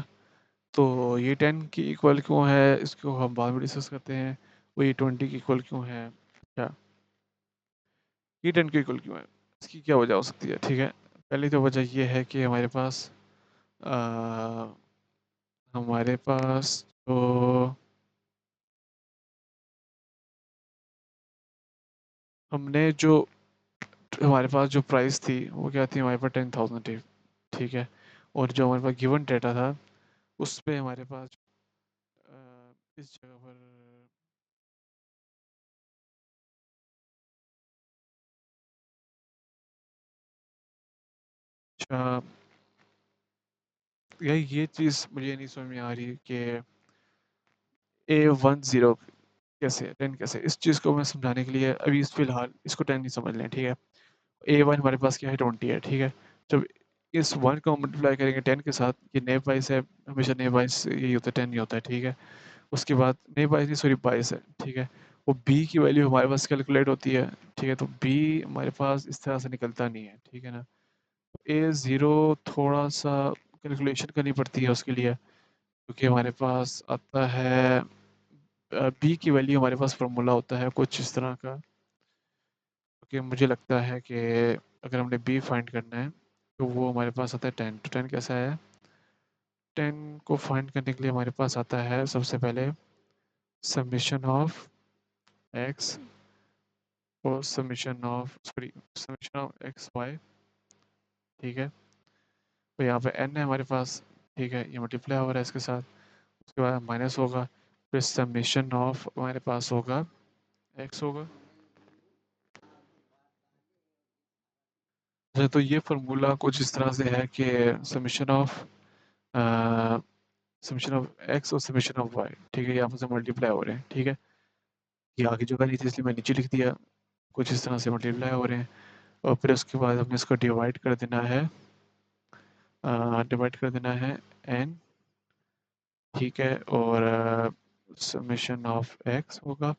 तो ये 10 की इक्वल क्यों है, इसको हम बाद में डिस्कस करते हैं। वो ये 20 की इक्वल क्यों है, क्या ये 10 की इक्वल क्यों है, इसकी क्या वजह हो सकती है, ठीक है। पहली तो वजह ये है कि अ, हमारे पास तो हमने जो हमारे पास जो प्राइस थी वो क्या थी, हमारे पास 10,000 थी, ठीक है। और जो हमारे पास गिवन डेटा था उस पे हमारे पास इस जगह पर अच्छा, ये चीज़ मुझे नहीं समझ में आ रही कि A10 कैसे 10 कैसे, इस चीज़ को मैं समझाने के लिए अभी इस फिलहाल इसको 10 नहीं समझ लें, ठीक है। A1 हमारे पास क्या है 20 है, ठीक है। जब इस वन को मल्टीप्लाई करेंगे 10 के साथ, ये नेव वाइज है, हमेशा नेव वाइज यही होता है 10 ही होता है, ठीक है। उसके बाद नहीं 22 नहीं, सॉरी 22 है, ठीक है। वो बी की वैल्यू हमारे पास कैलकुलेट होती है, ठीक है। तो बी हमारे पास इस तरह से निकलता नहीं है, ठीक है ना। ए ज़ीरो थोड़ा सा कैलकुलेशन करनी पड़ती है उसके लिए, क्योंकि हमारे पास आता है बी की वैल्यू, हमारे पास फार्मूला होता है कुछ इस तरह का, क्योंकि मुझे लगता है कि अगर हमने बी फाइंड करना है तो वो हमारे पास आता है 10। तो 10 कैसा है, 10 को फाइंड करने के लिए हमारे पास आता है सबसे पहले समेशन ऑफ एक्स और समेशन ऑफ एक्स वाई, ठीक है। तो यहाँ पे n है हमारे पास, ठीक है, ये मल्टीप्लाई हो रहा है इसके साथ, उसके बाद माइनस होगा, फिर समेशन ऑफ हमारे पास होगा x होगा। अच्छा, तो ये फार्मूला कुछ इस तरह से है कि summation of summation of x और समेशन ऑफ वाई, ठीक है, ये आपस में मल्टीप्लाई हो रहे हैं, ठीक है। ये आगे जगह नहीं थी इसलिए मैं नीचे लिख दिया, कुछ इस तरह से मल्टीप्लाई हो रहे हैं। और फिर उसके बाद हमने इसको डिवाइड कर देना है एन, ठीक है। और समेशन ऑफ एक्स होगा,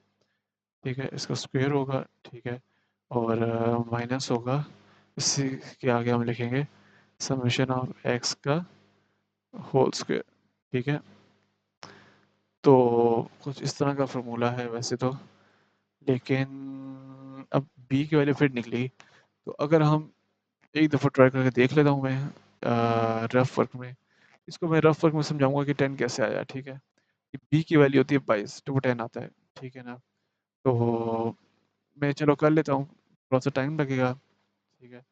ठीक है, इसका स्क्वायर होगा, ठीक है। और माइनस होगा, इसी के आगे हम लिखेंगे समेशन ऑफ एक्स का होल स्क्वायर, ठीक है। तो कुछ इस तरह का फार्मूला है वैसे तो, लेकिन अब बी की वैल्यू फिर निकली, तो अगर हम एक दफ़ा ट्राई करके देख लेता हूँ मैं रफ वर्क में, इसको मैं रफ वर्क में समझाऊंगा कि 10 कैसे आया, ठीक है। बी की वैल्यू होती है 22, तो वो 10 आता है, ठीक है ना। तो मैं चलो कर लेता हूँ, थोड़ा सा टाइम लगेगा, ठीक है।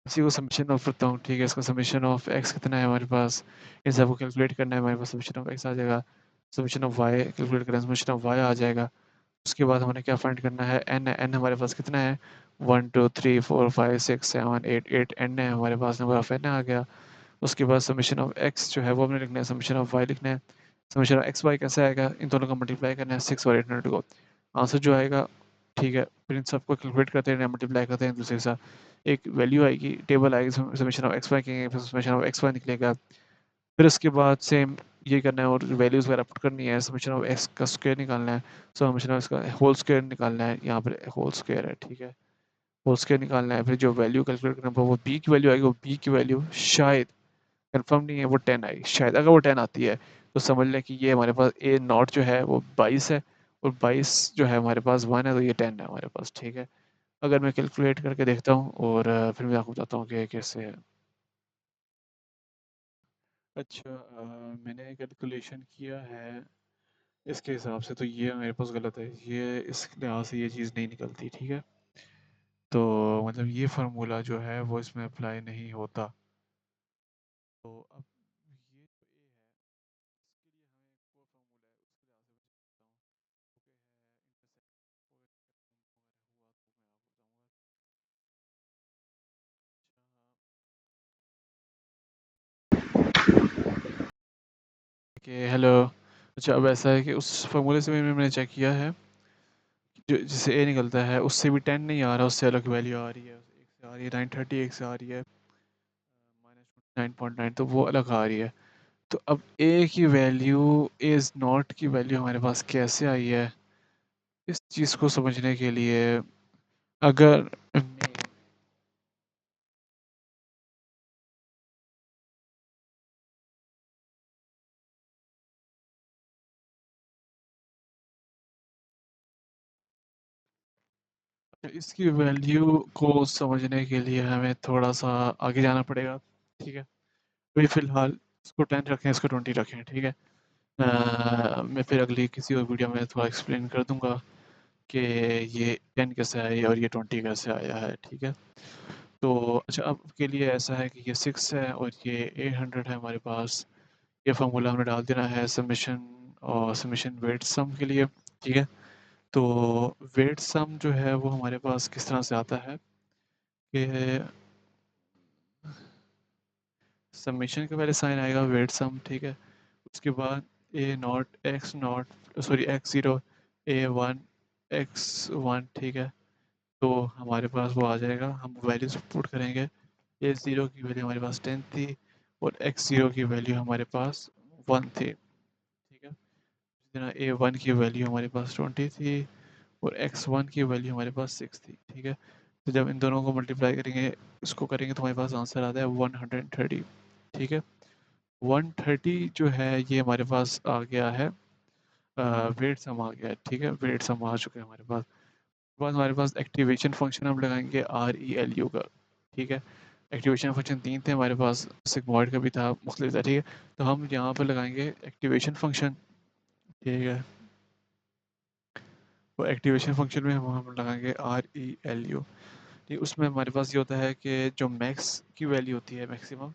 इसी को समेशन ऑफ करता हूँ, ठीक है। इसका समेशन ऑफ एक्स कितना है हमारे पास, इन सबको कैलकुलेट करना है, हमारे पास समेशन ऑफ एक्स आ जाएगा, समेशन ऑफ वाई कैलकुलेट करना है, समेशन ऑफ वाई आ जाएगा। उसके बाद हमने क्या फाइंड करना है, एन है, एन हमारे पास कितना है 1 2 3 4 5 6 7 8 8 एन है हमारे पास, नंबर ऑफ एन आ गया। उसके बाद समेशन ऑफ एक्स जो है वो हमने लिखना है, समेशन ऑफ वाई लिखना है, समेशन ऑफ एक्स वाई कैसे आएगा, इन दोनों का मल्टीप्लाई करना है 6 और 800 को, आंसर जो आएगा, ठीक है। फिर इन सबको कैलकुलेट करते हैं, मल्टीप्लाई करते हैं दूसरे के साथ, एक वैल्यू आएगी, टेबल आएगी, समेशन ऑफ एक्स वाई कहेंगे, फिर समेशन ऑफ एक्स वाई निकलेगा। फिर उसके बाद सेम ये करना है और वैल्यूज़ वगैरह पुट करनी है, समेशन ऑफ एक्स का स्क्वायर निकालना है, समेशन ऑफ इसका होल स्क्वायर निकालना है, यहाँ पर होल स्क्वायर है, ठीक है, होल स्क्वायर निकालना है। फिर जो वैल्यू कैलकुलेट करना है वो बी की वैल्यू आएगी, वो बी की वैल्यू शायद, कंफर्म नहीं है, वो 10 आई शायद, अगर वो 10 आती है तो समझ लें कि ये हमारे पास ए नॉट जो है वो 22 है, और 22 जो है हमारे पास 1 है, तो ये 10 है हमारे पास, ठीक है। अगर मैं कैलकुलेट करके देखता हूँ और फिर मैं आपको बताता हूँ कि कैसे है। अच्छा, मैंने कैलकुलेशन किया है इसके हिसाब से, तो ये मेरे पास गलत है, ये इस लिहाज से ये चीज़ नहीं निकलती, ठीक है। तो मतलब ये फार्मूला जो है वो इसमें अप्लाई नहीं होता। तो अब ये जो ए है, इसके लिए हमें एक और फार्मूला है, उसके लिहाज से मैं बताता हूँ, ओके है इंटरसेप्ट, और हुआ तो मैं आपको बताऊँगा। अच्छा कि हेलो, अच्छा अब ऐसा है कि उस फार्मूले से भी मैंने चेक किया है, जो जिससे ए निकलता है उससे भी 10 नहीं आ रहा, उससे अलग वैल्यू आ रही है, एक से आ रही है 930, एक से आ रही है -9.9, तो वो अलग आ रही है। तो अब ए की वैल्यू इज़ नॉट की वैल्यू हमारे पास कैसे आई है, इस चीज़ को समझने के लिए अगर इसकी वैल्यू को समझने के लिए हमें थोड़ा सा आगे जाना पड़ेगा, ठीक है। अभी फ़िलहाल इसको 10 रखें, इसको 20 रखें, ठीक है। मैं फिर अगली किसी और वीडियो में थोड़ा एक्सप्लेन कर दूंगा कि ये 10 कैसे आया है और ये 20 कैसे आया है, ठीक है। तो अच्छा, अब के लिए ऐसा है कि ये 6 है और ये 800 है हमारे पास, ये फार्मूला हमने डाल देना है समेशन और समेशन वेट सम के लिए, ठीक है। तो वेट सम जो है वो हमारे पास किस तरह से आता है कि समेशन के पहले साइन आएगा वेट सम, ठीक है। उसके बाद a naught x naught sorry x zero a one x one, ठीक है। तो हमारे पास वो आ जाएगा, हम वैल्यूज पुट करेंगे, ए ज़ीरो की वैल्यू हमारे पास 10 थी और एक्स ज़ीरो की वैल्यू हमारे पास 1 थी, ठीक है। जना A1 की वैल्यू हमारे पास 20 थी और X1 की वैल्यू हमारे पास 6 थी, ठीक है। तो जब इन दोनों को मल्टीप्लाई करेंगे, इसको करेंगे, तो हमारे पास आंसर आता है 130, ठीक है। 130 जो है ये हमारे पास आ गया है, वेट सम आ गया है, ठीक है, वेट सम आ चुका है हमारे पास। बाद हमारे पास एक्टिवेशन फंक्शन हम लगाएंगे RELU का, ठीक है। एक्टिवेशन फंक्शन तीन थे हमारे पास, सिग्मॉइड का भी था, मुख्तलिफ था, ठीक है। तो हम यहाँ पर लगाएंगे एक्टिवेशन फंक्शन, ठीक है। तो एक्टिवेशन फंक्शन में हम लगाएंगे RELU, ठीक। उसमें हमारे पास ये होता है कि जो मैक्स की वैल्यू होती है, मैक्सिमम,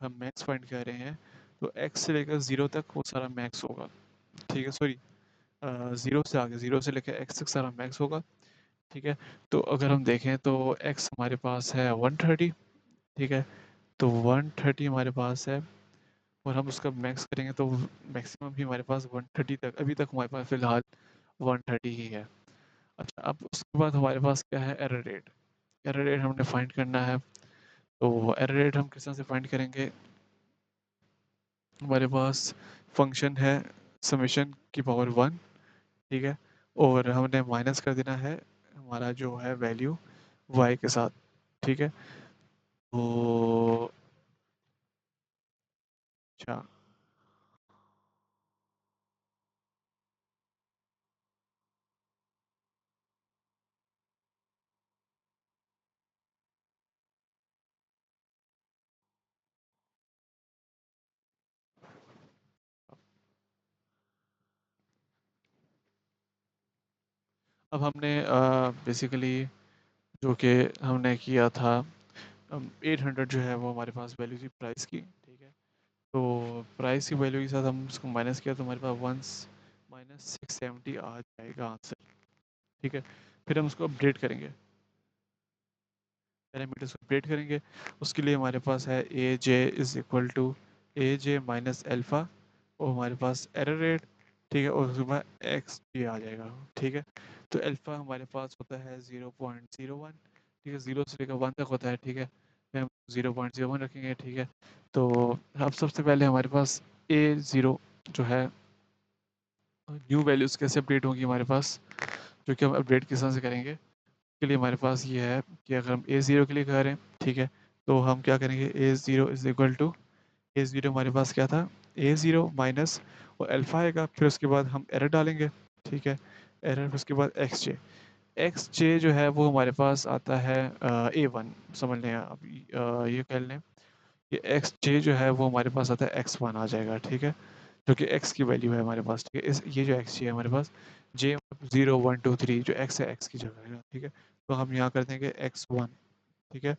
हम मैक्स फाइंड कर रहे हैं, तो एक्स से लेकर ज़ीरो तक वो सारा मैक्स होगा, ठीक है। सॉरी, ज़ीरो से आगे, ज़ीरो से लेकर एक्स तक सारा मैक्स होगा, ठीक है। तो अगर हम देखें तो एक्स हमारे पास है 130, ठीक है। तो 130 हमारे पास है और हम उसका मैक्स करेंगे तो मैक्सिमम भी हमारे पास 130 तक, अभी तक हमारे पास फ़िलहाल 130 ही है। अच्छा, अब उसके बाद हमारे पास क्या है, एरर रेट। एरर रेट हमने फाइंड करना है, तो एरर रेट हम किस तरह से फाइंड करेंगे, हमारे पास फंक्शन है समेशन की पावर 1, ठीक है। और हमने माइनस कर देना है हमारा जो है वैल्यू y के साथ, ठीक है। तो अच्छा, अब हमने बेसिकली जो कि हमने किया था, 800 जो है वो हमारे पास वैल्यू थी प्राइस की, ठीक है। तो प्राइस की वैल्यू के साथ हम उसको माइनस किया, तो हमारे पास वन माइनस 670 आ जाएगा आंसर, ठीक है। फिर हम उसको अपडेट करेंगे, पैरामीटर्स को अपडेट करेंगे। उसके लिए हमारे पास है a j is equal to a j minus alpha, और हमारे पास एरर रेट, ठीक है, और उसके बाद एक्स जी आ जाएगा, ठीक है। तो अल्फ़ा हमारे पास होता है 0.01, ठीक है, 0 से लेकर 1 तक होता है, ठीक है। फिर हम 0.01 रखेंगे, ठीक है। तो अब सबसे पहले हमारे पास A0 जो है, न्यू वैल्यूज़ कैसे अपडेट होंगी हमारे पास, जो कि हम अपडेट किस तरह से करेंगे, के लिए हमारे पास ये है कि अगर हम A0 के लिए करें, ठीक है, तो हम क्या करेंगे, A0 is equal to, A0 हमारे पास क्या था, A0 माइनस और अल्फ़ा आएगा, फिर उसके बाद हम एरर डालेंगे, ठीक है। एरर, उसके बाद एक्स जे जो है वो हमारे पास आता है A1, समझ लें आप, ये कह लें कि एक्स जे जो है वो हमारे पास आता है X1 आ जाएगा, ठीक है। जो कि एक्स की वैल्यू है हमारे पास, ठीक है। इस ये जो एक्स जी है हमारे पास, जे 0 1 2 3 जो एक्स है, एक्स की जगह है, ठीक है। तो हम यहाँ कर देंगे X1, ठीक है।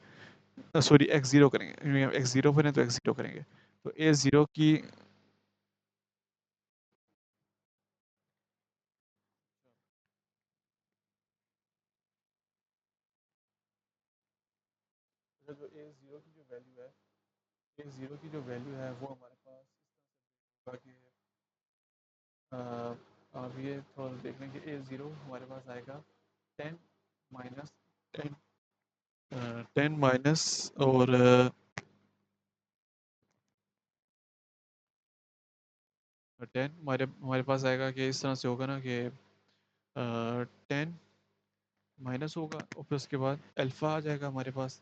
सॉरी, X0 करेंगे, X0 बने तो X0 करेंगे। तो A0 की जो A0 की जो वैल्यू है, A0 की जो वैल्यू है वो हमारे पास इस तरह से होगा कि आप ये थोड़ा देख लें कि A0 हमारे पास आएगा 10 माइनस 10, 10 माइनस और 10 हमारे हमारे पास आएगा कि इस तरह से होगा ना कि 10 माइनस होगा और फिर उसके बाद अल्फ़ा आ जाएगा हमारे पास,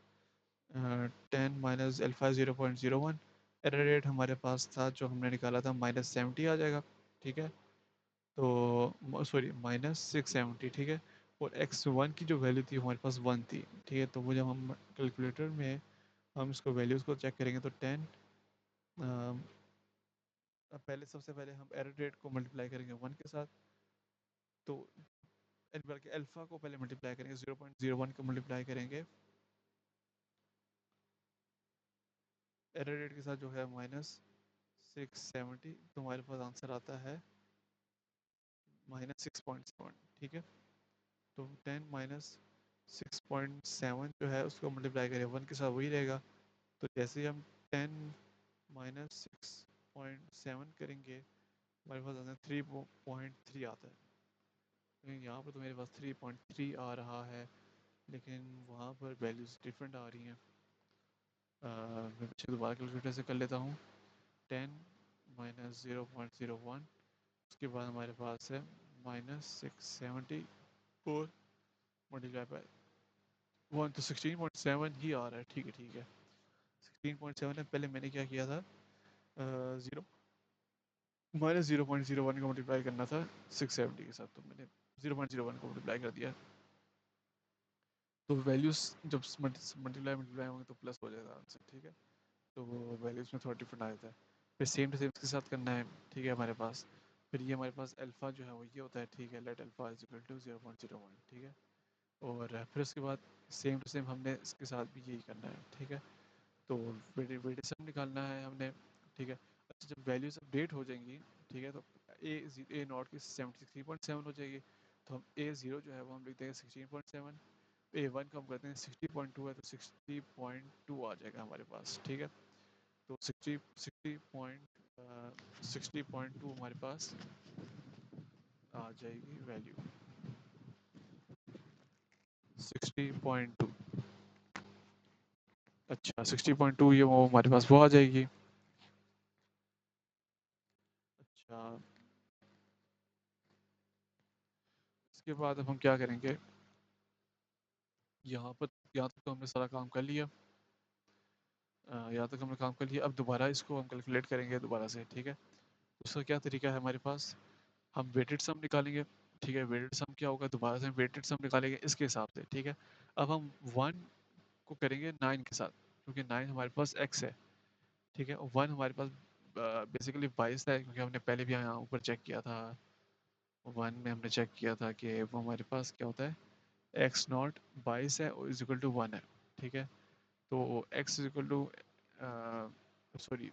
10 - अल्फ़ा 0.01। एरर रेट हमारे पास था जो हमने निकाला था -70 आ जाएगा, ठीक है। तो सॉरी, -670, ठीक है। और X1 की जो वैल्यू थी हमारे पास 1 थी, ठीक है। तो वो जब हम कैलकुलेटर में हम इसको वैल्यूज़ को चेक करेंगे तो 10, पहले सबसे पहले हम एरर रेट को मल्टीप्लाई करेंगे 1 के साथ, तो बल्कि अल्फ़ा को पहले मल्टीप्लाई करेंगे, 0.01 को मल्टीप्लाई करेंगे एरर रेट के साथ जो है -670, तो हमारे पास आंसर आता है -6.7, ठीक है। तो 10 -6.7 जो है उसको मल्टीप्लाई करें 1 के साथ, वही रहेगा। तो जैसे ही हम 10 -6.7 करेंगे, हमारे पास आता है 3.3 आता है। लेकिन यहाँ पर तो मेरे पास 3.3 आ रहा है, लेकिन वहाँ पर वैल्यूज़ डिफरेंट आ रही हैं। मैं पीछे दोबारा कैलकुलेटर से कर लेता हूँ। 10 - 0.01, उसके बाद हमारे पास है -674 मल्टीप्लाई बाय 1, तो 16.7 ही आ रहा है। ठीक है, ठीक है, 16.7 है। पहले मैंने क्या किया था, ज़ीरो -0.01 का मल्टीप्लाई करना था 670 के साथ, तो मैंने 0.01 को मल्टीप्लाई कर दिया। तो वैल्यूज़ जब मल्टीप्लाई मल्टीप्लाई होंगे तो प्लस हो जाएगा आंसर। ठीक है, तो वो वैल्यूज़ में थोड़ा डिफरेंट आ जाता है। फिर सेम टू सेम इसके साथ करना है। ठीक है, हमारे पास फिर ये हमारे पास अल्फ़ा जो है वो ये होता है। ठीक है, let alpha is equal to 0.01। ठीक है, और फिर उसके बाद सेम टू सेम हमने इसके साथ भी यही करना है। ठीक है, तो वेटेड सम निकालना है हमने। ठीक है, अच्छा जब वैल्यूज अपडेट हो जाएंगी, ठीक है, तो ए नॉट की 76.7 हो जाएगी, तो हम ए ज़ीरो जो है वो हम लिख देंगे 16.7, ए वन का हम करते हैं 60.2 है, तो 60.2 आ जाएगा हमारे पास। ठीक है, तो 60.2 हमारे पास आ जाएगी वैल्यू 60.2। अच्छा 60.2 ये वो हमारे पास वो आ जाएगी। अच्छा, इसके बाद अब हम क्या करेंगे, यहाँ पर यहाँ तक तो हमने सारा काम कर लिया। यहाँ तक हमने काम कर लिया। अब दोबारा इसको हम कैलकुलेट करेंगे दोबारा से। ठीक है, उसका क्या तरीका है हमारे पास, हम वेटेड सम निकालेंगे। ठीक है, वेटेड सम क्या होगा, दोबारा से वेटेड सम निकालेंगे इसके हिसाब से। ठीक है, अब हम 1 को करेंगे 9 के साथ, क्योंकि 9 हमारे पास x है। ठीक है, 1 हमारे पास बेसिकली 22 है, क्योंकि हमने पहले भी यहाँ ऊपर चेक किया था। 1 में हमने चेक किया था कि वो हमारे पास क्या होता है, एक्स नॉट 22 है और इज इक्वल टू 1 है। ठीक है, तो x is equal to, sorry,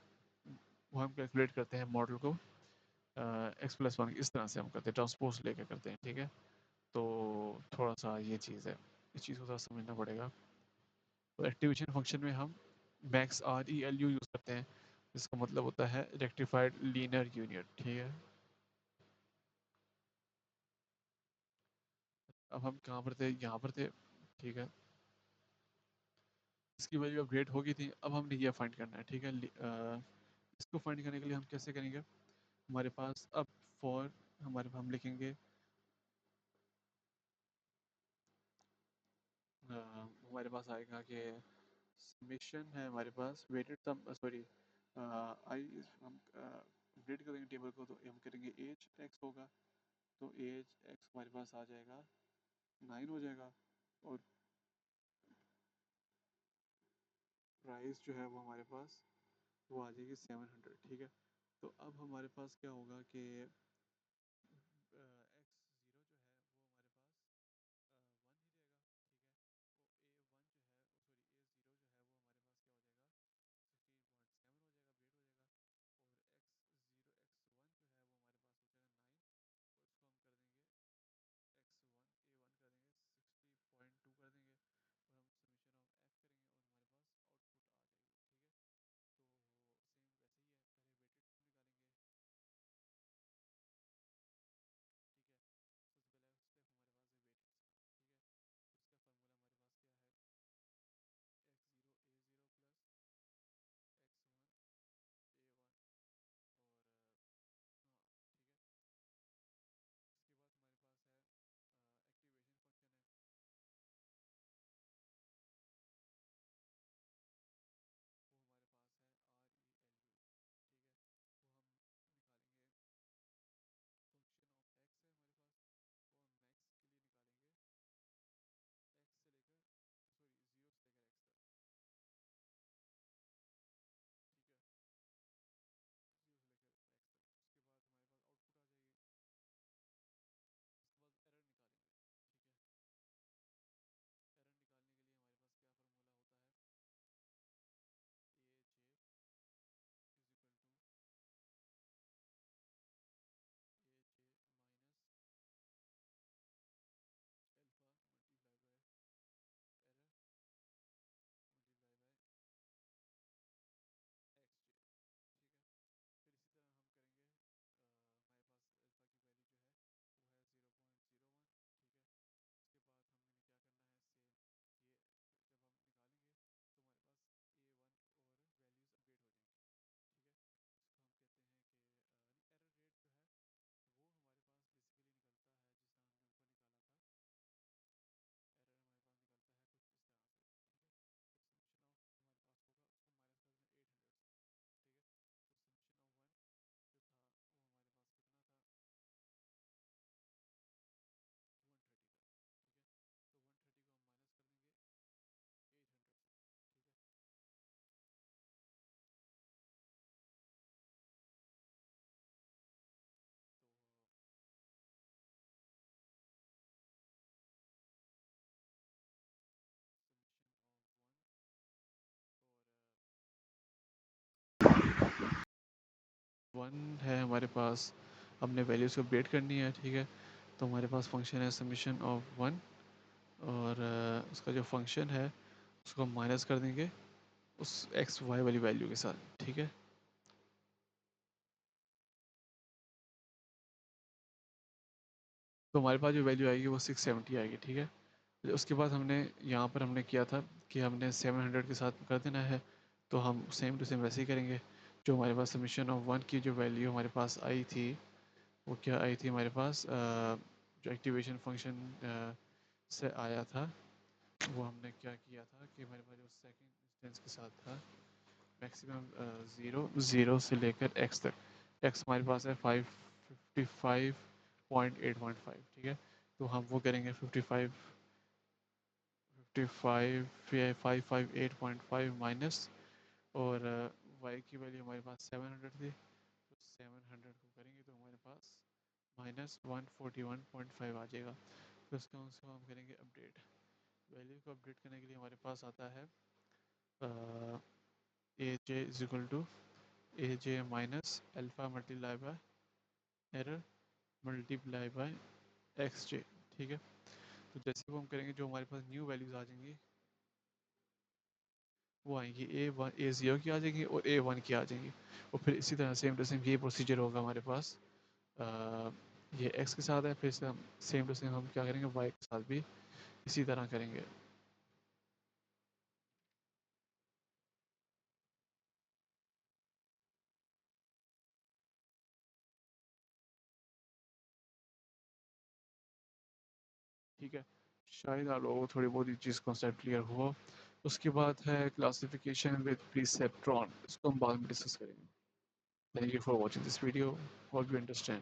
वो हम कैलकुलेट करते हैं मॉडल को x+1 इस तरह से हम करते हैं, ट्रांसपोज लेके करते हैं। ठीक है, तो थोड़ा सा ये चीज़ है, इस चीज़ को थोड़ा समझना पड़ेगा। तो एक्टिवेशन फंक्शन में हम मैक्स RELU यूज़ करते हैं, जिसका मतलब होता है रेक्टिफाइड लीनियर यूनियन। ठीक है, अब हम कहाँ पर थे, यहाँ पर थे। ठीक है, इसकी वैल्यू अपडेट हो गई थी, अब हमने ये फाइंड करना है। ठीक है, इसको फाइंड करने के लिए हम कैसे करेंगे, हमारे पास अब फॉर हमारे हम लिखेंगे, हमारे पास आएगा कि समेशन है हमारे पास वेटेड सम, सॉरी, आई हम अपडेट करेंगे टेबल को, तो हम करेंगे एज एक्स होगा, तो एज एक्स हमारे पास आ जाएगा 9 हो जाएगा, और प्राइस जो है वो हमारे पास वो आ जाएगी 700। ठीक है, तो अब हमारे पास क्या होगा कि वन है हमारे पास, हमने वैल्यूज़ को अपडेट करनी है, ठीक है। तो हमारे पास फंक्शन है समीशन ऑफ वन, और उसका जो फंक्शन है उसको हम माइनस कर देंगे उस एक्स वाई वाली वैल्यू के साथ, ठीक है। तो हमारे पास जो वैल्यू आएगी वो 670 आएगी, ठीक है। फिर उसके बाद हमने यहाँ पर हमने किया था कि हमने 700 के साथ कर देना है, तो हम सेम टू सेम वैसे ही करेंगे। जो हमारे पास समीशन ऑफ वन की जो वैल्यू हमारे पास आई थी वो क्या आई थी हमारे पास, जो एक्टिवेशन फंक्शन से आया था, वो हमने क्या किया था कि हमारे पास जो सेकंड इंस्टेंस के साथ था मैक्सिमम ज़ीरो ज़ीरो से लेकर एक्स तक। एक्स हमारे पास है 555.8.5, ठीक है। तो हम वो करेंगे 558.5 माइनस, और वाई की वैल्यू हमारे पास 700 थी, तो 700 को करेंगे तो हमारे पास -141.5 आ जाएगा। फिर उसको हम करेंगे अपडेट। वैल्यू को अपडेट करने के लिए हमारे पास आता है a j is equal to a j minus alpha multiply by error multiply by x j, ठीक है। तो जैसे वो हम करेंगे जो हमारे पास न्यू वैल्यूज़ आ जाएंगी वो आएंगी ए ज़ीरो की आ जाएंगी और ए वन की आ जाएंगी। और फिर इसी तरह सेम टू सेम ये प्रोसीजर होगा हमारे पास। अ, ये एक्स के साथ है, फिर से हम सेम टू सेम हम क्या करेंगे वाई के साथ भी इसी तरह करेंगे। ठीक है, शायद आप लोगों को थोड़ी बहुत ये चीज़ कॉन्सेप्ट क्लियर हुआ। उसके बाद है क्लासिफिकेशन विद प्रीसेप्ट्रॉन, इसको हम बाद में डिस्कस करेंगे। Thank you for watching this video, hope you understand.